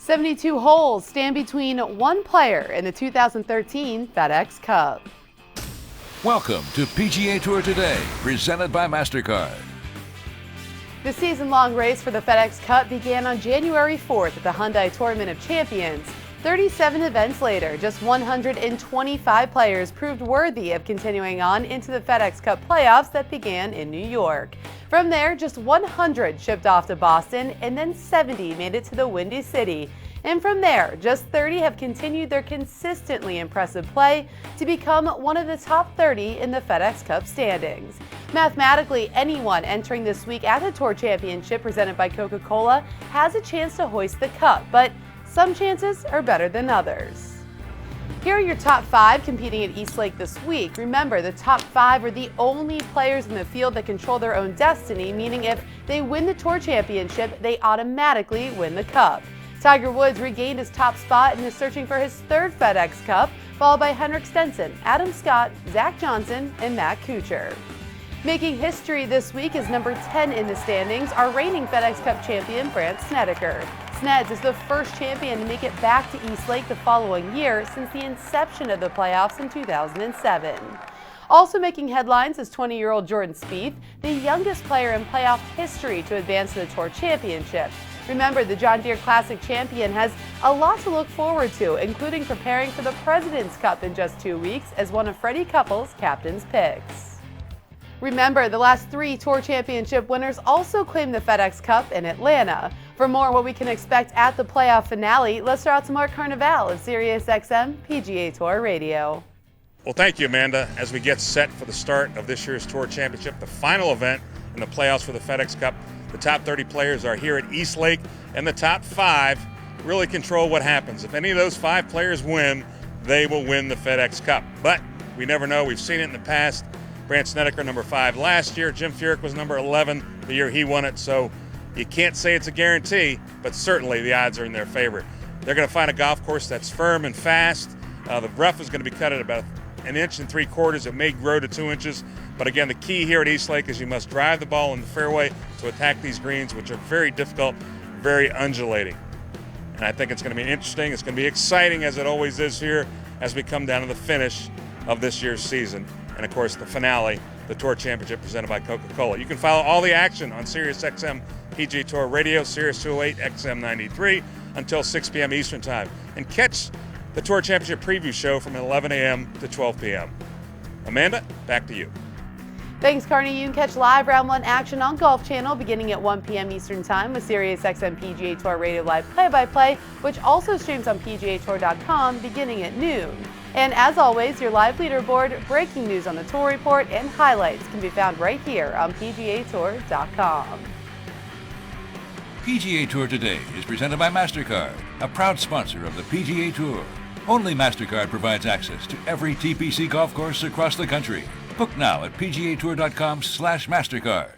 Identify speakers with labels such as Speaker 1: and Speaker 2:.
Speaker 1: 72 holes stand between one player in the 2013 Fedex Cup.
Speaker 2: Welcome to PGA Tour Today, presented by MasterCard.
Speaker 1: The season-long race for the Fedex Cup began on January 4th at the Hyundai Tournament of Champions. 37 events later, just 125 players proved worthy of continuing on into the Fedex Cup playoffs that began in New York. From there, just 100 shipped off to Boston, and then 70 made it to the Windy City. And from there, just 30 have continued their consistently impressive play to become one of the top 30 in the Fedex Cup standings. Mathematically, anyone entering this week at the Tour Championship presented by Coca-Cola has a chance to hoist the cup, but some chances are better than others. Here are your top 5 competing at Eastlake this week. Remember, the top 5 are the only players in the field that control their own destiny, meaning if they win the Tour Championship, they automatically win the Cup. Tiger Woods regained his top spot and is searching for his third Fedex Cup, followed by Henrik Stenson, Adam Scott, Zach Johnson, and Matt Kuchar. Making history this week is number 10 in the standings, our reigning Fedex Cup champion, Brandt Snedeker. Sneds is the first champion to make it back to Eastlake the following year since the inception of the playoffs in 2007. Also making headlines is 20-year-old Jordan Spieth, the youngest player in playoff history to advance to the Tour Championship. Remember, the John Deere Classic champion has a lot to look forward to, including preparing for the President's Cup in just 2 weeks as one of Freddie Couples' captain's picks. Remember, the last 3 Tour Championship winners also claimed the Fedex Cup in Atlanta. For more on what we can expect at the playoff finale, let's start out to Mark Carnevale of SiriusXM PGA Tour Radio.
Speaker 3: Well, thank you, Amanda. As we get set for the start of this year's Tour Championship, the final event in the playoffs for the Fedex Cup, the top 30 players are here at Eastlake, and the top 5 really control what happens. If any of those 5 players win, they will win the FedEx Cup. But we never know. We've seen it in the past. Brandt Snedeker, number 5 last year. Jim Furyk was number 11 the year he won it. So you can't say it's a guarantee, but certainly the odds are in their favor. They're going to find a golf course that's firm and fast. The rough is going to be cut at about 1 3/4 inches. It may grow to 2 inches. But again, the key here at Eastlake is you must drive the ball in the fairway to attack these greens, which are very difficult, very undulating. And I think it's going to be interesting. It's going to be exciting, as it always is here, as we come down to the finish of this year's season. And of course, the finale, the Tour Championship presented by Coca-Cola. You can follow all the action on SiriusXM PGA Tour Radio, Sirius 208, XM 93 until 6 p.m. Eastern Time. And catch the Tour Championship preview show from 11 a.m. to 12 p.m. Amanda, back to you.
Speaker 1: Thanks, Carney. You can catch live Round 1 action on Golf Channel beginning at 1 p.m. Eastern Time with SiriusXM PGA Tour Radio Live Play-by-Play, which also streams on PGATour.com beginning at noon. And as always, your live leaderboard, breaking news on the Tour Report, and highlights can be found right here on PGATour.com.
Speaker 2: PGA Tour Today is presented by MasterCard, a proud sponsor of the PGA Tour. Only MasterCard provides access to every TPC golf course across the country. Book now at PGATour.com/MasterCard.